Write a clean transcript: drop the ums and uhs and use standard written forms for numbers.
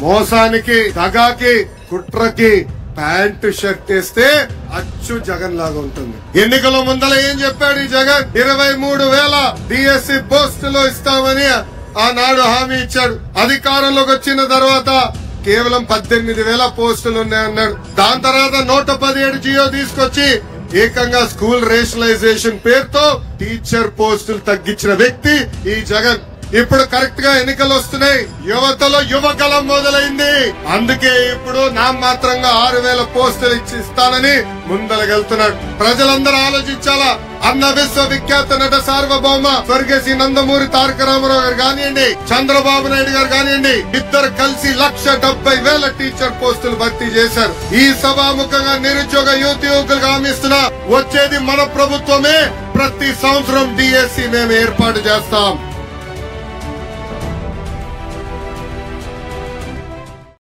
మోసానికి, దగాకి, కుట్రకి pant shirt వేస్తే అచ్చు జగన్ లాగా ఉంటుంది. ఎన్నికల ముందల ఏం చెప్పాడు ఈ జగన్? 23,000 డిఎస్సి పోస్టులు ఇస్తామని ఆనాడు హామీ ఇచ్చాడు. అధికారంలోకి వచ్చిన తర్వాత కేవలం 18,000 పోస్టులు ఉన్నాయన్నాడు. దాని తర్వాత 117 జియో తీసుకొచ్చి ఏకంగా స్కూల్ రేషనలైజేషన్ పేరుతో టీచర్ పోస్టులు తగ్గించిన వ్యక్తి ఈ జగన్. ఇప్పుడు కరెక్ట్ గా ఎన్నికలు వస్తున్నాయి. యువతలో యువగలం మొదలైంది. అందుకే ఇప్పుడు నామమాత్రంగా 6,000 పోస్టులు ఇస్తానని ముందరగెళ్తున్నాడు. ప్రజలందరూ ఆలోచించాలా. అన్న విశ్వవిఖ్యాత నట సార్వభౌమ స్వర్గీయ నందమూరి తారక రామారావు గారు కానివ్వండి, చంద్రబాబు నాయుడు గారు కానివ్వండి, ఇద్దరు కలిసి 1,70,000 టీచర్ పోస్టులు భర్తీ చేశారు. ఈ సభాముఖంగా నిరుద్యోగ యువకులకు హామీ ఇస్తున్నా, వచ్చేది మన ప్రభుత్వమే. ప్రతి సంవత్సరం డిఎస్సి మేము ఏర్పాటు చేస్తాం.